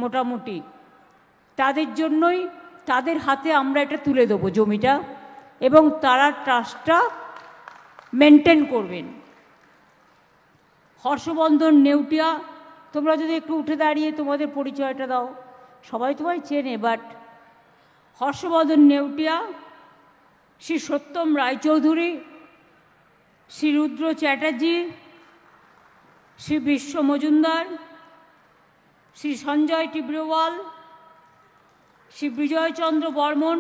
মোটামুটি তাদের জন্যই, তাদের হাতে আমরা এটা তুলে দেবো জমিটা, এবং তারা ট্রাস্টটা মেনটেন করবেন। হর্ষবর্ধন নেউটিয়া, তোমরা যদি একটু উঠে দাঁড়িয়ে তোমাদের পরিচয়টা দাও। সবাই তোমায় চেনে, বাট হর্ষবর্ধন নেউটিয়া, শ্রী সত্যম রায়চৌধুরী, শ্রী রুদ্র চ্যাটার্জি, শ্রী বিশ্ব মজুমদার, শ্রী সঞ্জয় টিব্রেওয়াল, শ্রী বিজয়চন্দ্র বর্মন,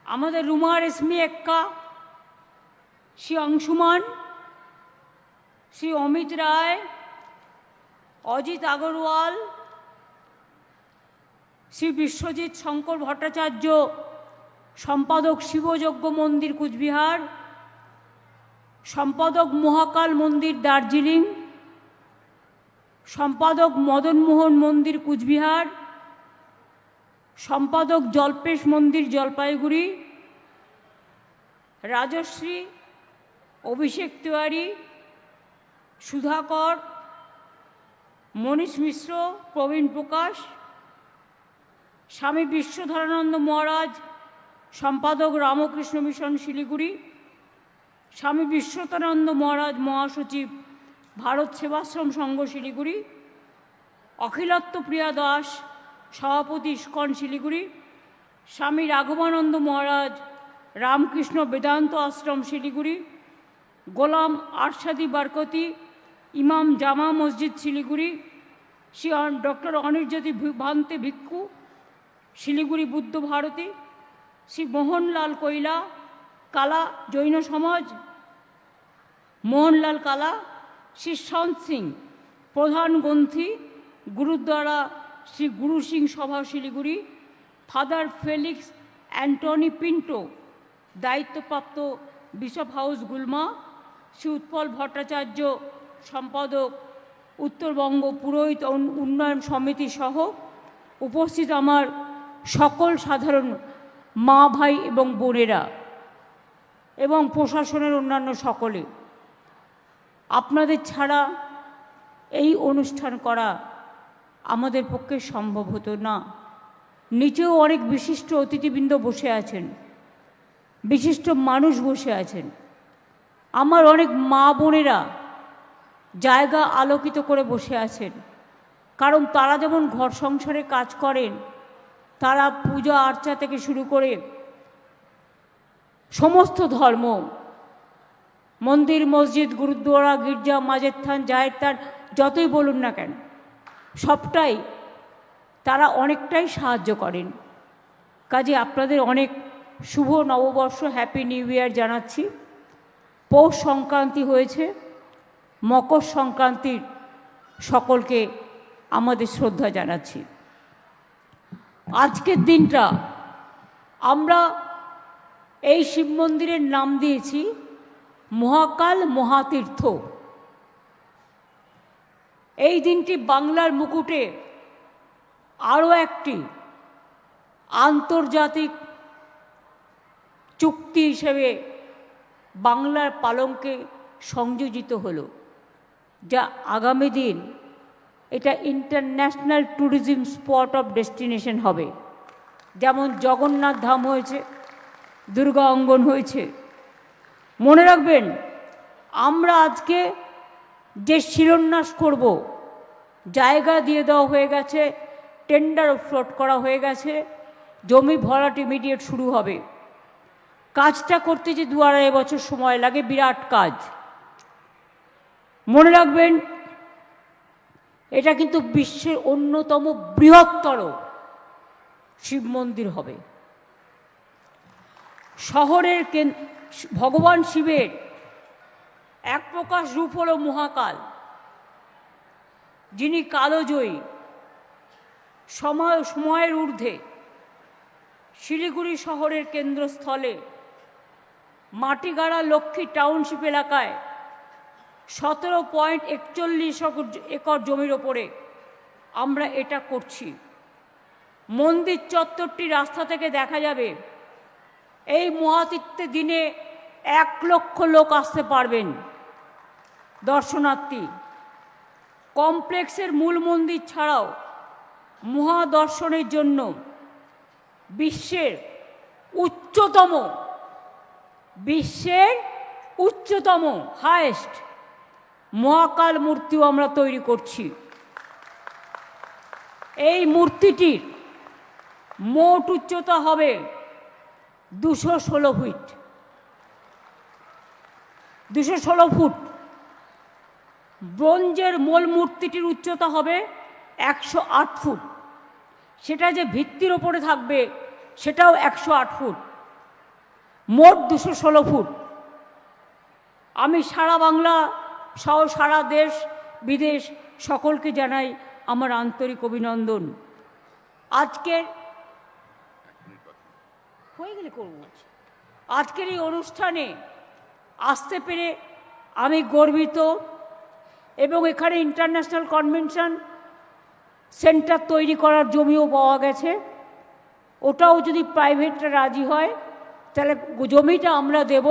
আমাদের রুমা রেশমি এক্কা, শ্রী অংশুমান, শ্রী অমিত রায়, অজিত আগরওয়াল, শ্রী বিশ্বজিৎ শঙ্কর ভট্টাচার্য, সম্পাদক শিবযজ্ঞ মন্দির কুচবিহার, সম্পাদক মহাকাল মন্দির দার্জিলিং, সম্পাদক মদনমোহন মন্দির কুচবিহার, সম্পাদক জল্পেশ মন্দির জলপাইগুড়ি, রাজশ্রী, অভিষেক তিওয়ারি, সুধাকর, মনীষ মিশ্র, প্রবীণ প্রকাশ, স্বামী বিশ্বধরানন্দ মহারাজ, সম্পাদক রামকৃষ্ণ মিশন শিলিগুড়ি, স্বামী বিশ্বতানন্দ মহারাজ, মহাসচিব, ভারত সেবাশ্রম সংঘ শিলিগুড়ি, অখিলাত্ম প্রিয়া দাস, সভাপতি ইস্কন শিলিগুড়ি, স্বামী রাঘবানন্দ মহারাজ, রামকৃষ্ণ বেদান্ত আশ্রম শিলিগুড়ি, গোলাম আরশাদি বারকতি, ইমাম জামা মসজিদ শিলিগুড়ি, শ্রী ডক্টর অনির্জ্যোতি ভান্তে ভিক্ষু, শিলিগুড়ি বুদ্ধ ভারতী, শ্রী মোহনলাল কৈলা, কালা জৈন সমাজ, মোহনলাল কালা, শ্রী সন্ত সিং, প্রধান গ্রন্থি, gurdwara Shri Guru Singh Sabha Siliguri, father Felix Antony Pinto, দায়িত্বপ্রাপ্ত বিশপ হাউস গুলমা, শ্রী উৎপল ভট্টাচার্য, সম্পাদক উত্তরবঙ্গ পুরোহিত উন্নয়ন সমিতি সহ উপস্থিত আমার সকল সাধারণ মা ভাই এবং বোনেরা এবং প্রশাসনের অন্যান্য সকলে, আপনাদের ছাড়া এই অনুষ্ঠান করা আমাদের পক্ষে সম্ভব হতো না। নিচেও অনেক বিশিষ্ট অতিথিবৃন্দ বসে আছেন, বিশিষ্ট মানুষ বসে আছেন। আমার অনেক মা বোনেরা জায়গা আলোকিত করে বসে আছেন, কারণ তারা যেমন ঘর সংসারে কাজ করেন, তারা পূজা আর্চা থেকে শুরু করে সমস্ত ধর্ম, মন্দির মসজিদ গুরুদ্বারা গির্জা মাজের থান জাহের থান যতই বলুন না কেন, সবটাই তারা অনেকটাই সাহায্য করেন। কাজে আপনাদের অনেক শুভ নববর্ষ, হ্যাপি নিউ ইয়ার জানাচ্ছি। পৌষ সংক্রান্তি হয়েছে, মকর সংক্রান্তির সকলকে আমাদের শ্রদ্ধা জানাচ্ছি। আজকের দিনটা আমরা এই শিব মন্দিরের নাম দিয়েছি মহাকাল মহাতীর্থ। এই দিনটি বাংলার মুকুটে আরও একটি আন্তর্জাতিক চুক্তি হিসেবে বাংলার পালঙ্কে সংযোজিত হলো, যা আগামী দিন এটা international tourism spot of destination হবে। যেমন জগন্নাথ ধাম হয়েছে, দুর্গা অঙ্গন হয়েছে। মনে রাখবেন, আমরা আজকে যে শিলান্যাস করব, জায়গা দিয়ে দেওয়া হয়ে গেছে, টেন্ডার ফ্লোট করা হয়ে গেছে, জমি ভরাট ইমিডিয়েট শুরু হবে। কাজটা করতে যে 2-2.5 বছর সময় লাগে, বিরাট কাজ। মনে রাখবেন, এটা কিন্তু বিশ্বের অন্যতম বৃহত্তর শিব মন্দির হবে। শহরের ভগবান শিবের এক প্রকাশ রূপ হল মহাকাল, যিনি কালজয়ী, সময়ের ঊর্ধ্বে। শিলিগুড়ি শহরের কেন্দ্রস্থলে মাটিগাড়া লক্ষ্মী টাউনশিপ এলাকায় 17.41 একর জমির ওপরে আমরা এটা করছি। মন্দির চত্বরটি রাস্তা থেকে দেখা যাবে। এই মহাতীর্থে দিনে 1 লক্ষ লোক আসতে পারবেন দর্শনার্থী। কমপ্লেক্সের মূল মন্দির ছাড়াও মহাদর্শনের জন্য বিশ্বের উচ্চতম হায়েস্ট মহাকাল মূর্তিও আমরা তৈরি করছি। এই মূর্তিটির মোট উচ্চতা হবে 216 ফিট। 216 ফুট। ব্রোঞ্জের মূল মূর্তিটির উচ্চতা হবে 108 ফুট। সেটা যে ভিত্তির ওপরে থাকবে সেটাও 108 ফুট। মোট 216 ফুট। আমি সারা বাংলা সহ সারা দেশ বিদেশ সকলকে জানাই আমার আন্তরিক অভিনন্দন। আজকের এই অনুষ্ঠানে আসতে পেরে আমি গর্বিত এবং এখানে ইন্টারন্যাশনাল কনভেনশন সেন্টার তৈরি করার জমিও পাওয়া গেছে। ওটাও যদি প্রাইভেটরা রাজি হয় তাহলে জমিটা আমরা দেব,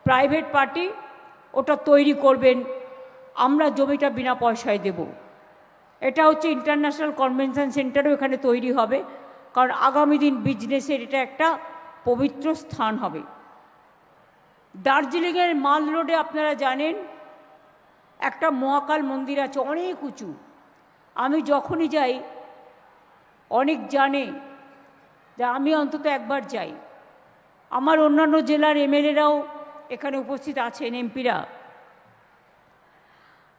প্রাইভেট পার্টি ওটা তৈরি করবেন, আমরা জমিটা বিনা পয়সায় দেব। এটা হচ্ছে ইন্টারন্যাশনাল কনভেনশন সেন্টারও এখানে তৈরি হবে, কারণ আগামী দিন বিজনেসের এটা একটা পবিত্র স্থান হবে। দার্জিলিংয়ের মাল রোডে আপনারা জানেন একটা মহাকাল মন্দির আছে, অনেক উঁচু। আমি যখনই যাই, অনেক জানে যে আমি অন্তত একবার যাই। আমার অন্যান্য জেলার এমএলএরাও এখানে উপস্থিত আছেন, এমপিরা।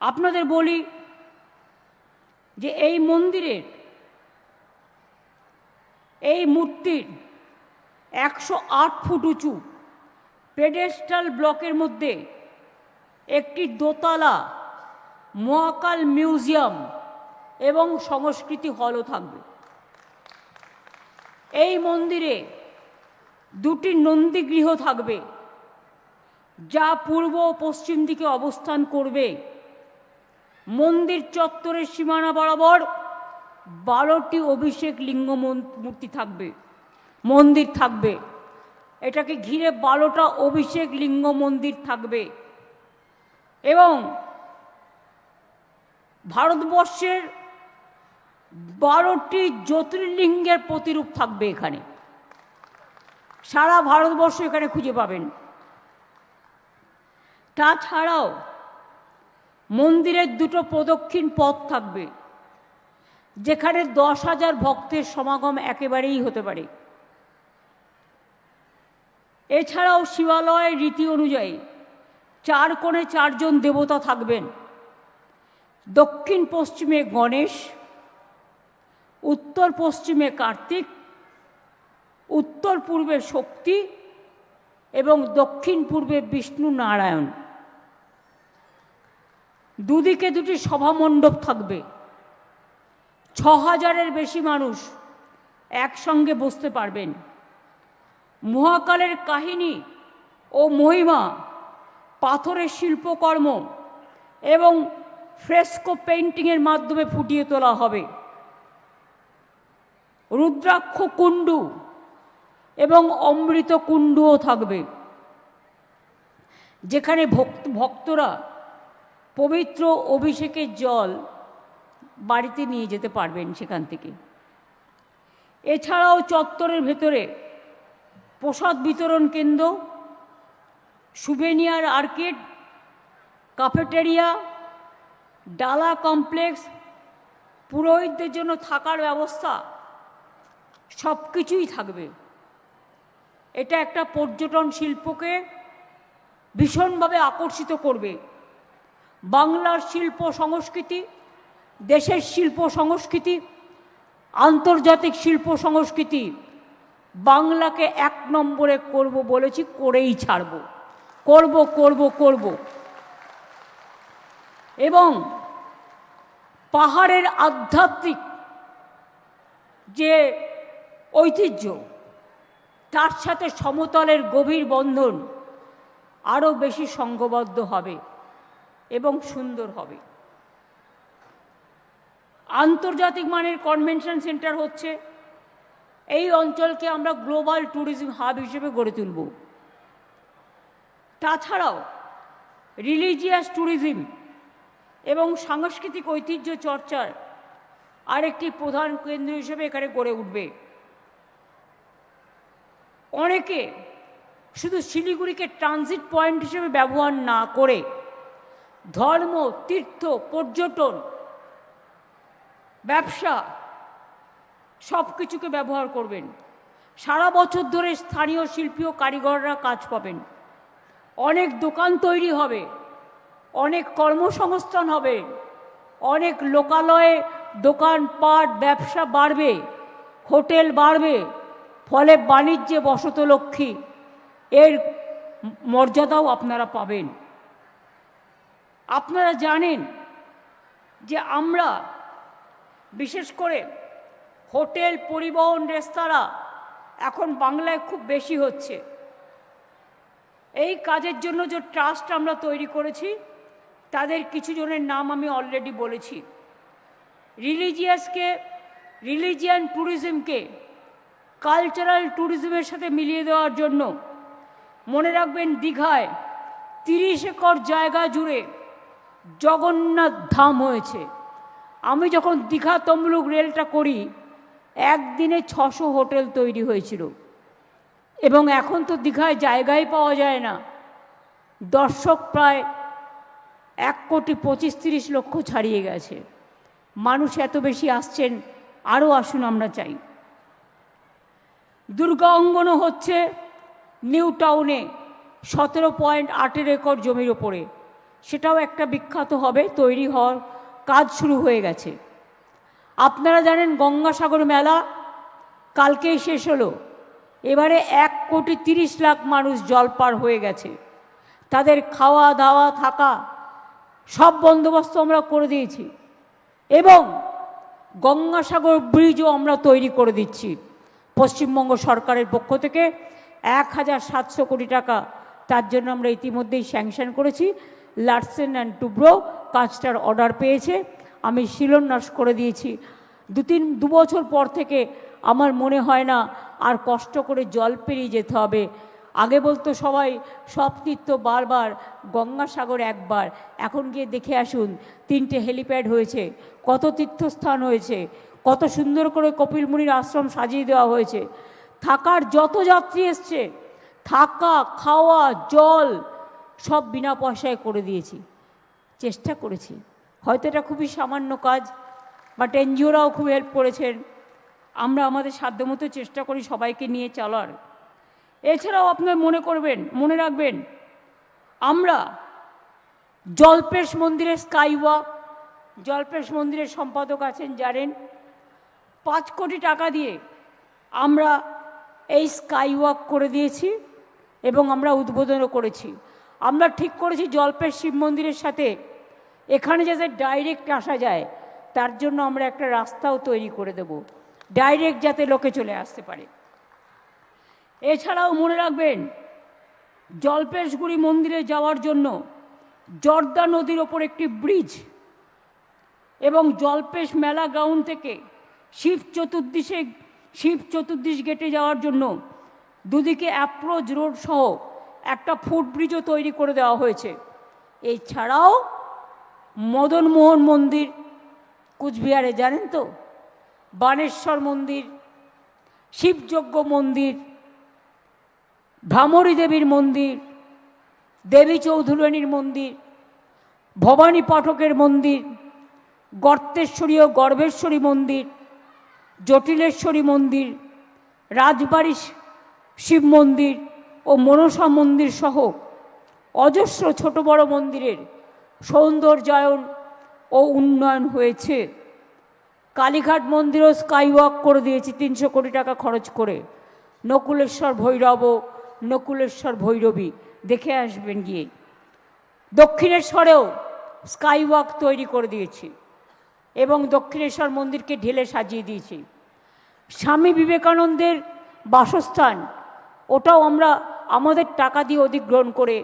আপনাদের বলি যে এই মন্দিরের এই মূর্তির 108 ফুট উঁচু পেডেস্টাল ব্লকের মধ্যে একটি দোতলা মহাকাল মিউজিয়াম এবং সংস্কৃতি হলও থাকবে। এই মন্দিরে 2টি নন্দীগৃহ থাকবে, যা পূর্ব ও পশ্চিম দিকে অবস্থান করবে। মন্দির চত্বরের সীমানা বরাবর 12টি অভিষেক লিঙ্গ মূর্তি থাকবে, মন্দির থাকবে। এটাকে ঘিরে 12টা অভিষেক লিঙ্গ মন্দির থাকবে এবং ভারতবর্ষের 12টি জ্যোতির্লিঙ্গের প্রতিরূপ থাকবে এখানে। সারা ভারতবর্ষ এখানে খুঁজে পাবেন। তাছাড়াও মন্দিরের 2টো প্রদক্ষিণ পথ থাকবে, যেখানে 10,000 ভক্তের সমাগম একেবারেই হতে পারে। এছাড়াও শিবালয়ের রীতি অনুযায়ী 4 কোণে 4 জন দেবতা থাকবেন। দক্ষিণ পশ্চিমে গণেশ, উত্তর পশ্চিমে কার্তিক, উত্তর পূর্বে শক্তি এবং দক্ষিণ পূর্বে বিষ্ণু নারায়ণ। দুদিকে 2টি সভামণ্ডপ থাকবে। 6,000-এর বেশি মানুষ একসঙ্গে বসতে পারবেন। মহাকালের কাহিনী ও মহিমা পাথরের শিল্পকর্ম এবং ফ্রেস্কো পেইন্টিংয়ের মাধ্যমে ফুটিয়ে তোলা হবে। রুদ্রাক্ষ কুণ্ডু এবং অমৃত কুণ্ডুও থাকবে, যেখানে ভক্তরা পবিত্র অভিষেকের জল বাড়িতে নিয়ে যেতে পারবেন সেখান থেকে। এছাড়াও চত্বরের ভেতরে প্রসাদ বিতরণ কেন্দ্র, সুভেনিয়ার আর্কেড, ক্যাফেটেরিয়া, ডালা কমপ্লেক্স, পুরোহিতদের জন্য থাকার ব্যবস্থা সব কিছুই থাকবে। এটা একটা পর্যটন শিল্পকে ভীষণভাবে আকর্ষিত করবে। বাংলার শিল্প সংস্কৃতি, দেশের শিল্প সংস্কৃতি, আন্তর্জাতিক শিল্প সংস্কৃতি বাংলাকে 1 নম্বরে করব বলেছি, করেই ছাড়ব। করব। এবং পাহাড়ের আধ্যাত্মিক যে ঐতিহ্য, তার সাথে সমতলের গভীর বন্ধন আরও বেশি সংঘবদ্ধ হবে এবং সুন্দর হবে। আন্তর্জাতিক মানের কনভেনশন সেন্টার হচ্ছে। এই অঞ্চলকে আমরা গ্লোবাল ট্যুরিজম হাব হিসেবে গড়ে তুলব। তাছাড়াও রিলিজিয়াস ট্যুরিজম এবং সাংস্কৃতিক ঐতিহ্য চর্চার আরেকটি প্রধান কেন্দ্র হিসেবে এখানে গড়ে উঠবে। অনেকে শুধু শিলিগুড়িকে ট্রানজিট পয়েন্ট হিসেবে ব্যবহার না করে ধর্ম, তীর্থ, পর্যটন, ব্যবসা সব কিছুকে ব্যবহার করবেন। সারা বছর ধরে স্থানীয় শিল্পী ও কারিগররা কাজ পাবেন, অনেক দোকান তৈরি হবে, অনেক কর্মসংস্থান হবে, অনেক লোকালয়ে দোকানপাট ব্যবসা বাড়বে, হোটেল বাড়বে, ফলে বাণিজ্যে বসতলক্ষ্মী এর মর্যাদাও আপনারা পাবেন। আপনারা জানেন যে আমরা বিশেষ করে হোটেল, পরিবহন, রেস্তোরাঁ এখন বাংলায় খুব বেশি হচ্ছে। এই কাজের জন্য যে ট্রাস্ট আমরা তৈরি করেছি তাদের কিছু জনের নাম আমি অলরেডি বলেছি। রিলিজিয়ান ট্যুরিজমকে কালচারাল ট্যুরিজমের সাথে মিলিয়ে দেওয়ার জন্য মনে রাখবেন, দীঘায় 30 একর জায়গা জুড়ে জগন্নাথ ধাম হয়েছে। আমি যখন দীঘা তমলুক রেলটা করি একদিনে 600 হোটেল তৈরি হয়েছিল, এবং এখন তো দীঘায় জায়গাই পাওয়া যায় না। দর্শক প্রায় 1,25,30 লক্ষ ছাড়িয়ে গেছে। মানুষ এত বেশি আসছেন, আরও আসুন আমরা চাই। দুর্গা অঙ্গনও হচ্ছে নিউ টাউনে 17.8 একর জমির ওপরে, সেটাও একটা বিখ্যাত হবে, তৈরি হওয়ার কাজ শুরু হয়ে গেছে। আপনারা জানেন গঙ্গাসাগর মেলা কালকেই শেষ হলো, এবারে 1,30,00,000 মানুষ জলপার হয়ে গেছে। তাদের খাওয়া দাওয়া থাকা সব বন্দোবস্ত আমরা করে দিয়েছি, এবং গঙ্গাসাগর ব্রিজও আমরা তৈরি করে দিচ্ছি। পশ্চিমবঙ্গ সরকারের পক্ষ থেকে 1,700 কোটি টাকা তার জন্য আমরা ইতিমধ্যেই স্যাংশন করেছি। লার্সেন অ্যান্ড টুব্রো কাজটার অর্ডার পেয়েছে, আমি শিলান্যাস করে দিয়েছি। 2 বছর পর থেকে আমার মনে হয় না আর কষ্ট করে জল পেরিয়ে যেতে হবে। আগে বলতো সবাই সব তীর্থ বারবার, গঙ্গাসাগর একবার। এখন গিয়ে দেখে আসুন, 3টে হেলিপ্যাড হয়েছে, কত তীর্থস্থান হয়েছে, কত সুন্দর করে কপিল মুনির আশ্রম সাজিয়ে দেওয়া হয়েছে। থাকার যত যাত্রী এসছে, থাকা, খাওয়া, জল সব বিনা পয়সায় করে দিয়েছি, চেষ্টা করেছি। হয়তো এটা খুবই সামান্য কাজ, বাট এনজিওরাও খুব হেল্প করেছেন। আমরা আমাদের সাধ্যমতো চেষ্টা করি সবাইকে নিয়ে চলার। এছাড়াও আপনার মনে রাখবেন, আমরা জলপেশ মন্দিরের স্কাইওয়াক, জলপেশ মন্দিরের সম্পাদক আছেন জানেন, 5 কোটি টাকা দিয়ে আমরা এই স্কাইওয়াক করে দিয়েছি এবং আমরা উদ্বোধনও করেছি। আমরা ঠিক করেছি জলপেশ শিব মন্দিরের সাথে এখানে যাতে ডাইরেক্ট আসা যায়, তার জন্য আমরা একটা রাস্তাও তৈরি করে দেব, ডাইরেক্ট যাতে লোকে চলে আসতে পারে। এছাড়াও মনে রাখবেন, জলপেশগুড়ি মন্দিরে যাওয়ার জন্য জর্দা নদীর ওপর একটি ব্রিজ, এবং জলপেশ মেলা গ্রাউন্ড থেকে শিব চতুর্দিশ গেটে যাওয়ার জন্য দুদিকে অ্যাপ্রোচ রোড সহ একটা ফুটব্রিজও তৈরি করে দেওয়া হয়েছে। এছাড়াও মদনমোহন মন্দির কুচবিহারে জানেন তো, বানেশ্বর মন্দির, শিবযজ্ঞ মন্দির, ভ্রামরী দেবীর মন্দির, দেবী চৌধুরানীর মন্দির, ভবানী পাঠকের মন্দির, গর্তেশ্বরী ও গর্ভেশ্বরী মন্দির, জটিলেশ্বরী মন্দির, রাজবাড়ি শিব মন্দির ও মনসা মন্দির সহ অজস্র ছোট বড় মন্দিরের সৌন্দর্যায়ন ও উন্নয়ন হয়েছে। কালীঘাট মন্দিরও স্কাইওয়াক করে দিয়েছি 300 কোটি টাকা খরচ করে। নকুলেশ্বর ভৈরব, নকুলেশ্বর ভৈরবী দেখে আসবেন গিয়ে। দক্ষিণেশ্বরেও স্কাইওয়াক তৈরি করে দিয়েছি এবং দক্ষিণেশ্বর মন্দিরকে ঢেলে সাজিয়ে দিয়েছি। স্বামী বিবেকানন্দের বাসস্থান, ওটাও আমরা আমাদের টাকা দিয়ে অধিগ্রহণ করে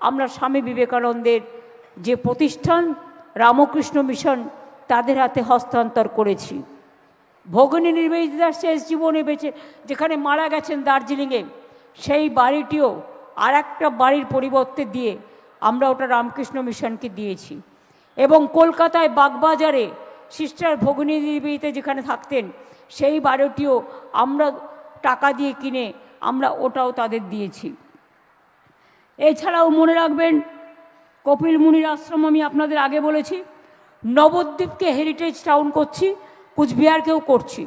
আমরা স্বামী বিবেকানন্দের যে প্রতিষ্ঠান রামকৃষ্ণ মিশন তাদের হাতে হস্তান্তর করেছি। ভগিনী নিবেদিতা শেষ জীবনে বেঁচে যেখানে মারা গেছেন দার্জিলিংয়ে, সেই বাড়িটিও আর একটা বাড়ির পরিবর্তে দিয়ে আমরা ওটা রামকৃষ্ণ মিশনকে দিয়েছি। এবং কলকাতায় বাগবাজারে সিস্টার ভগিনী দেবীতে যেখানে থাকতেন সেই বাড়িটিও আমরা টাকা দিয়ে কিনে আমরা ওটাও তাদের দিয়েছি। এছাড়াও মনে রাখবেন কপিল মুনির আশ্রম আমি আপনাদের আগে বলেছি, নবদ্বীপকে হেরিটেজ টাউন করছি, কুচবিহারকেও করছি,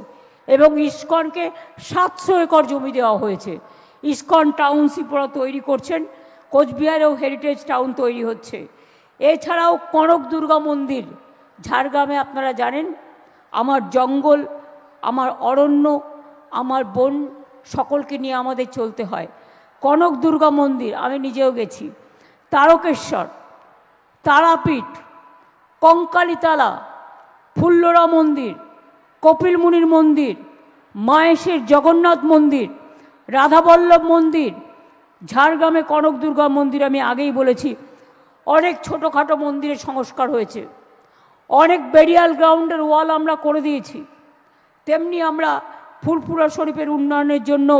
এবং ইস্কনকে 700 একর জমি দেওয়া হয়েছে। ইস্কন টাউনশিপ ওরা তৈরি করছেন, কোচবিহারেও হেরিটেজ টাউন তৈরি হচ্ছে। এছাড়াও কনক দুর্গা মন্দির ঝাড়গ্রামে আপনারা জানেন, আমার জঙ্গল, আমার অরণ্য, আমার বন সকলকে নিয়ে আমাদের চলতে হয়। কনক দুর্গা মন্দির আমি নিজেও গেছি, তারকেশ্বর, তারাপীঠ, কঙ্কালীতলা, ফুল্লরা মন্দির, কপিল মুনির মন্দির, মায়েশের জগন্নাথ মন্দির, রাধাবল্লভ মন্দির, ঝাড়গ্রামে কনক দুর্গা মন্দির আমি আগেই বলেছি। অনেক ছোটোখাটো মন্দিরের সংস্কার হয়েছে, অনেক বেরিয়াল গ্রাউন্ডের ওয়াল আমরা করে দিয়েছি। তেমনি আমরা ফুরফুরা শরীফের উন্নয়নের জন্য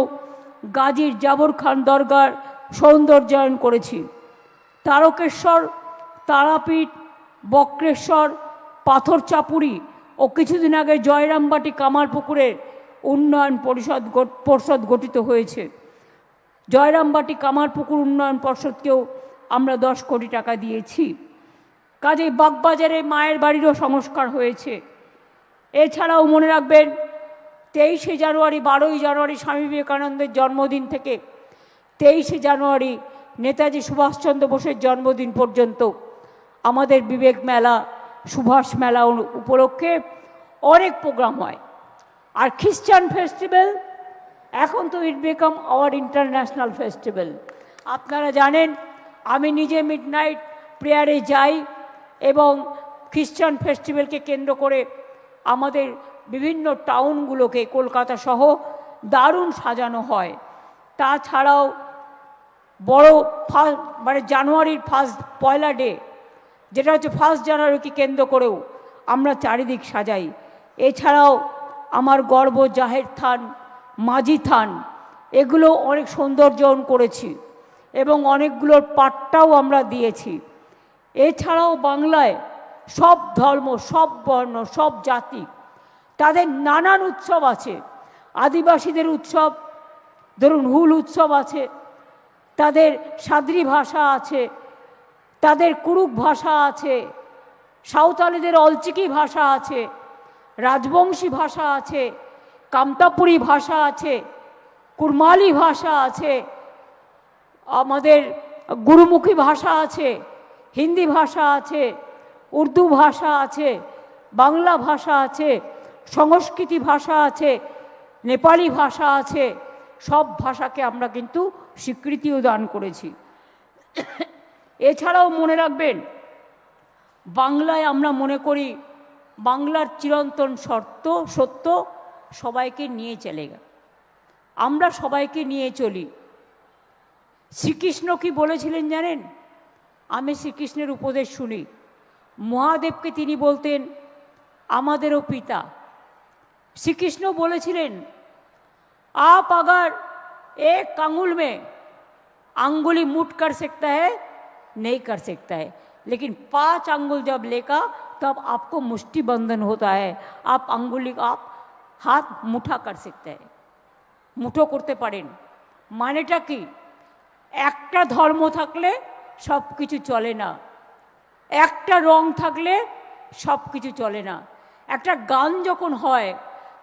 গাজীর জাবর খান দরগার সৌন্দর্যায়ন করেছি। তারকেশ্বর, তারাপীঠ, বক্রেশ্বর, পাথর চাপুরি ও কিছুদিন আগে জয়রামবাটি কামারপুকুরের উন্নয়ন পর্ষদ গঠিত হয়েছে। জয়রামবাটি কামারপুকুর উন্নয়ন পর্ষদকেও আমরা 10 কোটি টাকা দিয়েছি। কাজেই বাগবাজারে মায়ের বাড়িরও সংস্কার হয়েছে। এছাড়াও মনে রাখবেন 23শে জানুয়ারি, 12ই জানুয়ারি স্বামী বিবেকানন্দের জন্মদিন থেকে 23শে জানুয়ারি নেতাজি সুভাষচন্দ্র বোসের জন্মদিন পর্যন্ত আমাদের বিবেক মেলা, সুভাষ মেলা উপলক্ষে অনেক প্রোগ্রাম হয়। আর খ্রিস্টান ফেস্টিভ্যাল এখন তো ইট বিকাম আওয়ার ইন্টারন্যাশনাল ফেস্টিভ্যাল। আপনারা জানেন আমি নিজে মিডনাইট প্রেয়ারে যাই এবং খ্রিস্টান ফেস্টিভ্যালকে কেন্দ্র করে আমাদের বিভিন্ন টাউনগুলোকে কলকাতা সহ দারুণ সাজানো হয়। তাছাড়াও বড় মানে জানুয়ারির পয়লা ডে, যেটা হচ্ছে 1 জানুয়ারিকে কেন্দ্র করেও আমরা চারিদিক সাজাই। এছাড়াও আমার গর্ব জাহের থান, মাঝি থান, এগুলো অনেক সৌন্দর্যন করেছি এবং অনেকগুলোর পাট্টাও আমরা দিয়েছি। এছাড়াও বাংলায় সব ধর্ম, সব বর্ণ, সব জাতি তাদের নানান উৎসব আছে। আদিবাসীদের উৎসব, ধরুন হুল উৎসব আছে, তাদের সাদ্রি ভাষা আছে, তাদের কুরুক ভাষা আছে, সাঁওতালিদের অলচিকি ভাষা আছে, রাজবংশী ভাষা আছে, কামতাপুরী ভাষা আছে, কুরমালি ভাষা আছে, আমাদের গুরুমুখী ভাষা আছে, হিন্দি ভাষা আছে, উর্দু ভাষা আছে, বাংলা ভাষা আছে, সংস্কৃতি ভাষা আছে, নেপালি ভাষা আছে। সব ভাষাকে আমরা কিন্তু স্বীকৃতিও দান করেছি। এছাড়াও মনে রাখবেন বাংলায় আমরা মনে করি বাংলার চিরন্তন সত্য সবাইকে নিয়ে চলে গেল, আমরা সবাইকে নিয়ে চলি। শ্রীকৃষ্ণ কি বলেছিলেন জানেন? আমি শ্রীকৃষ্ণের উপদেশ শুনি। মহাদেবকে তিনি বলতেন আমাদেরও পিতা। শ্রীকৃষ্ণ বলেছিলেন आप अगर एक आंगुल में अंगुली मुठ कर सकता है, नहीं कर सकता है, लेकिन 5 अंगुल जब लेगा तब आपको मुष्टि बंधन होता है, आप अंगुली आप हाथ मुठा कर सकते हैं, मुठो करते पारेन। मानेटा कि একটা ধর্ম থাকলে সব কিছু চলে না, একটা রং থাকলে সব কিছু চলে না। একটা গান যখন হয়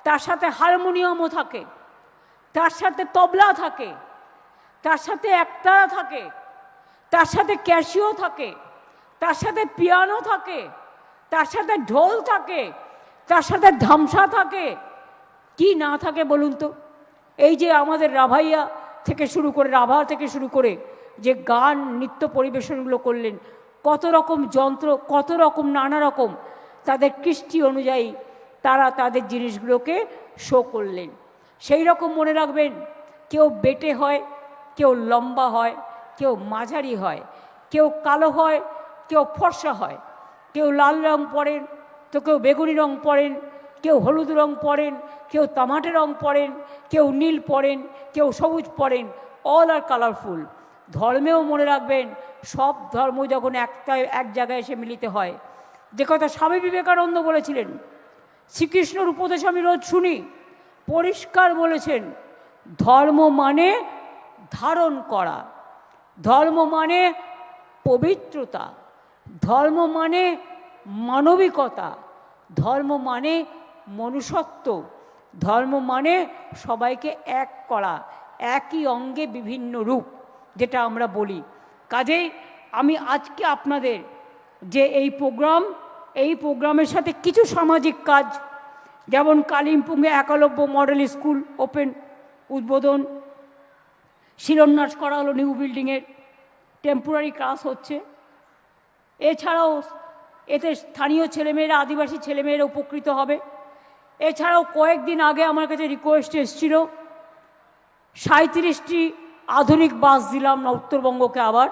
তার সাথে হারমোনিয়ামও থাকে, তার সাথে তবলা থাকে, তার সাথে একতারা থাকে, তার সাথে ক্যাশিও থাকে, তার সাথে পিয়ানো থাকে, তার সাথে ঢোল থাকে, তার সাথে ধামসা থাকে। কি না থাকে বলুন তো? এই যে আমাদের রাভাইয়া থেকে শুরু করে, রাভা থেকে শুরু করে যে গান নৃত্য পরিবেশনগুলো করলেন, কত রকম যন্ত্র, কত রকম নানা রকম তাদের কৃষ্টি অনুযায়ী তারা তাদের জিনিসগুলোকে শো করলেন। সেই রকম মনে রাখবেন কেউ বেটে হয়, কেউ লম্বা হয়, কেউ মাঝারি হয়, কেউ কালো হয়, কেউ ফর্সা হয়, কেউ লাল রং পরেন তো কেউ বেগুনি রং পরেন, কেউ হলুদ রং পরেন, কেউ তামাটে রং পরেন, কেউ নীল পরেন, কেউ সবুজ পরেন। অল আর কালারফুল। ধর্মেও মনে রাখবেন সব ধর্ম যখন এক জায়গায় এসে মিলিত হয় যে কথা স্বামী বিবেকানন্দ বলেছিলেন, শ্রীকৃষ্ণর উপদেশ আমি রোজ শুনি, পরিষ্কার বলেছেন, ধর্ম মানে ধারণ করা, ধর্ম মানে পবিত্রতা, ধর্ম মানে মানবিকতা, ধর্ম মানে মনুষ্যত্ব, ধর্ম মানে সবাইকে এক করা, একই অঙ্গে বিভিন্ন রূপ, যেটা আমরা বলি। কাজেই আমি আজকে আপনাদের যে এই প্রোগ্রামের সাথে কিছু সামাজিক কাজ, যেমন কালিম্পংয়ে একলব্য মডেল স্কুল ওপেন উদ্বোধন, শিলান্যাস করা হলো নিউ বিল্ডিংয়ের, টেম্পোরারি ক্লাস হচ্ছে, এছাড়াও এতে স্থানীয় ছেলেমেয়েরা, আদিবাসী ছেলেমেয়েরা উপকৃত হবে। এছাড়াও কয়েকদিন আগে আমার কাছে রিকোয়েস্ট এসেছিল, 37টি আধুনিক বাস দিলাম না উত্তরবঙ্গকে আবার,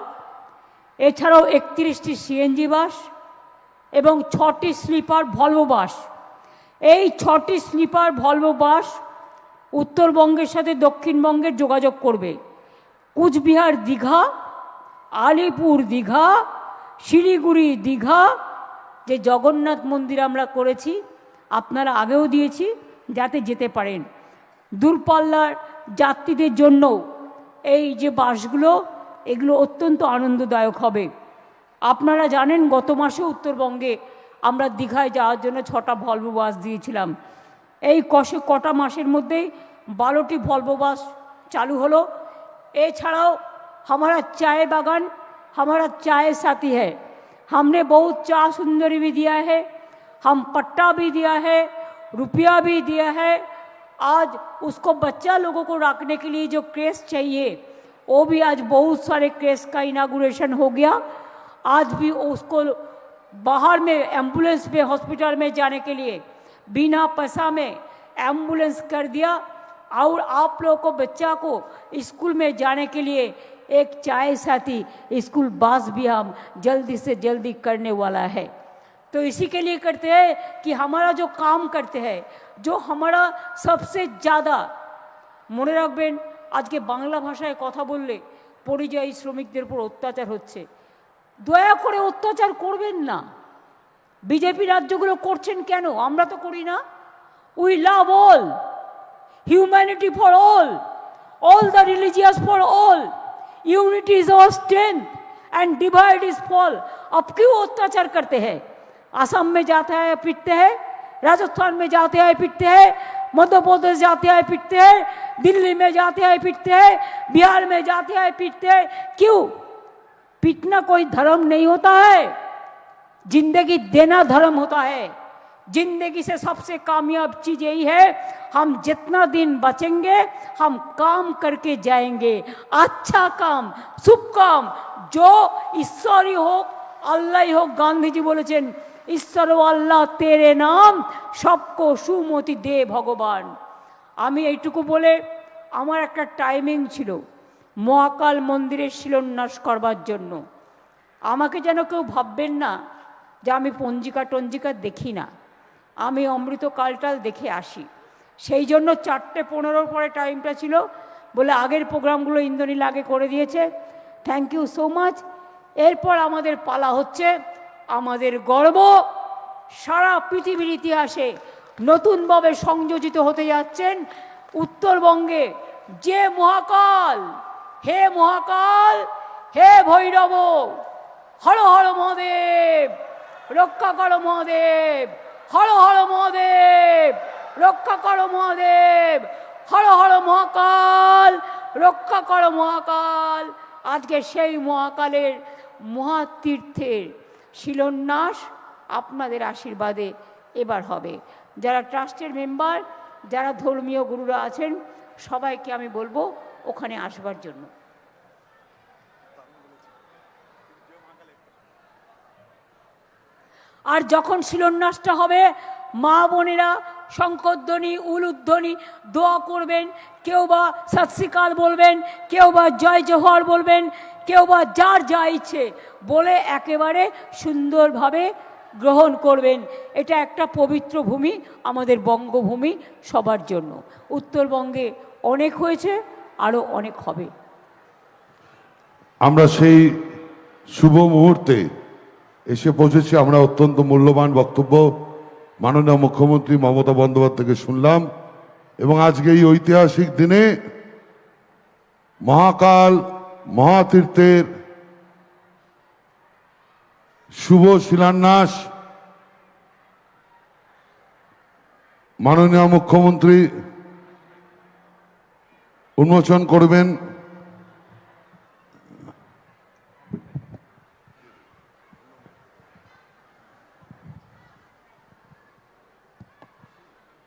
এছাড়াও 31টি সিএনজি বাস এবং 6টি স্লিপার ভলভো বাস। এই 6টি স্লিপার ভলভো বাস উত্তরবঙ্গের সাথে দক্ষিণবঙ্গের যোগাযোগ করবে। কুচবিহার দীঘা, আলিপুর দীঘা, শিলিগুড়ি দীঘা, যে জগন্নাথ মন্দির আমরা করেছি, আপনারা আগেও দিয়েছি, যাতে যেতে পারেন। দূরপাল্লার যাত্রীদের জন্য এই যে বাসগুলো, এগুলো অত্যন্ত আনন্দদায়ক হবে। আপনারা জানেন গত মাসে উত্তরবঙ্গে আমরা দীঘায় যাওয়ার জন্য 6টা ভলভো বাস দিয়েছিলাম। এই কটা মাসের মধ্যেই 12টি ভলভো বাস চালু হলো। এছাড়াও हमारा चाय बागान, हमारा चाय साथी है, हमने बहुत चाय सुंदरी भी दिया है, हम पट्टा भी दिया है, रुपया भी दिया है। आज उसको बच्चा लोगों को रखने के लिए जो क्रेश चाहिए, वो भी आज बहुत सारे क्रेश का इनागुरेशन हो गया। आज भी उसको बाहर में एम्बुलेंस में हॉस्पिटल में जाने के लिए बिना पैसा में एम्बुलेंस कर दिया। और आप लोगों को बच्चा को स्कूल में जाने के लिए एक चाय साथी स्कूल बस भी हम जल्दी से जल्दी करने वाला है। तो इसी के लिए करते हैं कि हमारा जो काम करते हैं, जो हमारा सबसे ज़्यादा মনে রাখবেন, আজকে বাংলা ভাষায় কথা বললে পরিযায়ী শ্রমিকদের উপর অত্যাচার হচ্ছে। দয়া করে অত্যাচার করবেন না। বিজেপি রাজ্যগুলো করছেন কেন? আমরা তো করি না। We love all, humanity for all the religious for all, unity is our strength and divide is fall। अब क्यों अत्याचार करते हैं? असम में जाते हैं पिटते हैं, राजस्थान में जाते हैं पिटते हैं, मध्य प्रदेश जाते हैं पिटते हैं, दिल्ली में जाते हैं पिटते हैं, बिहार में जाते हैं पिटते हैं। क्यों? पिटना कोई धर्म नहीं होता है, जिंदगी देना धर्म होता है। जिंदगी से सबसे कामयाब चीज यही है, हम जितना दिन बचेंगे हम काम करके जाएंगे, अच्छा काम, शुभ काम, जो ईश्वरी हो, अल्लाह ही हो। गांधी जी बोलेছেন, ঈশ্বর আল্লাহ তেরে নাম সবকো সুমতি দে ভগবান। আমি এইটুকু বলে, আমার একটা টাইমিং ছিল মহাকাল মন্দিরের শিলান্যাস করবার জন্য। আমাকে যেন কেউ ভাববেন না যে আমি পঞ্জিকা টঞ্জিকা দেখি না, আমি অমৃত কালটাল দেখে আসি। সেই জন্য 4:15 পরে টাইমটা ছিল বলে আগের প্রোগ্রামগুলো ইন্দ্রনীল আগে করে দিয়েছে। Thank you so much. এরপর আমাদের পালা হচ্ছে, আমাদের গর্ব সারা পৃথিবীর ইতিহাসে নতুনভাবে সংযোজিত হতে যাচ্ছেন উত্তরবঙ্গে যে মহাকাল, হে মহাকাল, হে ভৈরব, হর হর মহাদেব, রক্ষা করো মহাদেব, হর হর মহাদেব, রক্ষা করো মহাদেব, হর হর মহাকাল, রক্ষা করো মহাকাল। আজকে সেই মহাকালের মহাতীর্থের শিলান্যাস আপনাদের আশীর্বাদে এবার হবে। যারা ট্রাস্টের মেম্বার, যারা ধর্মীয় গুরুরা আছেন, সবাইকে আমি বলবো ওখানে আসবার জন্য। আর যখন শিলান্যাসটা হবে, মা বোনেরা শঙ্করধ্বনি, উলুধ্বনি, দোয়া করবেন। কেউ বা সৎ শ্রী আকাল বলবেন, কেউ বা জয় জোহর বলবেন, কেউ বা যার যা ইচ্ছে বলে একেবারে সুন্দরভাবে গ্রহণ করবেন। এটা একটা পবিত্র ভূমি, আমাদের বঙ্গভূমি সবার জন্য। উত্তরবঙ্গে অনেক হয়েছে, আরও অনেক হবে। আমরা সেই শুভ মুহূর্তে এসে পৌঁছেছি। আমরা অত্যন্ত মূল্যবান বক্তব্য মাননীয় মুখ্যমন্ত্রী মমতা বন্দ্যোপাধ্যায় থেকে শুনলাম এবং আজকে এই ঐতিহাসিক দিনে মহাকাল মহাতীর্থের শুভ শিলান্যাস মাননীয় মুখ্যমন্ত্রী উন্মোচন করবেন।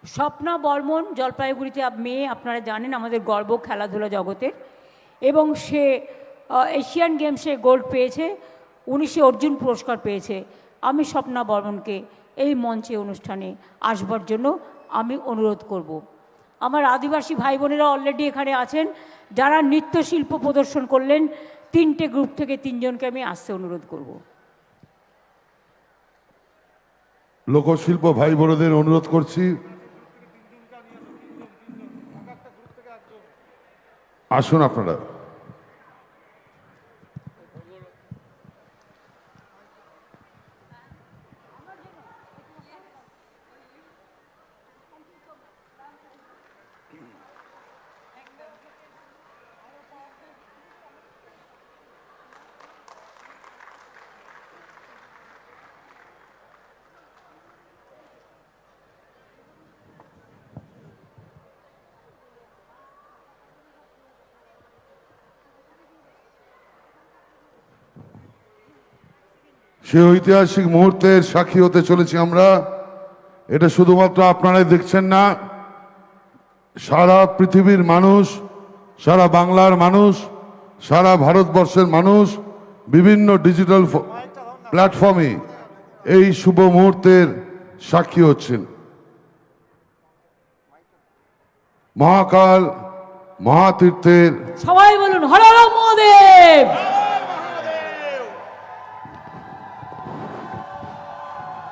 স্বপ্না বর্মন জলপাইগুড়িতে মেয়ে, আপনারা জানেন আমাদের গর্ব খেলাধুলা জগতের, এবং সে এশিয়ান গেমসে গোল্ড পেয়েছে, 19 অর্জুন পুরস্কার পেয়েছে। আমি স্বপ্না বর্মনকে এই মঞ্চে অনুষ্ঠানে আসবার জন্য আমি অনুরোধ করব। আমার আদিবাসী ভাই বোনেরা অলরেডি এখানে আছেন, যারা নৃত্যশিল্প প্রদর্শন করলেন। 3টে গ্রুপ থেকে 3 জনকে আমি আসতে অনুরোধ করব। লোকশিল্প ভাই বোনদের অনুরোধ করছি, আসুন আপনারা। সে ঐতিহাসিক মুহূর্তের সাক্ষী হতে চলেছি আমরা। এটা শুধুমাত্র আপনারাই দেখছেন না, সারা পৃথিবীর মানুষ, সারা বাংলার মানুষ, সারা ভারতবর্ষের মানুষ বিভিন্ন ডিজিটাল প্ল্যাটফর্মে এই শুভ মুহূর্তের সাক্ষী হচ্ছেন। মহাকাল মহাতীর্থের সবাই বলুন হর হর মহাদেব।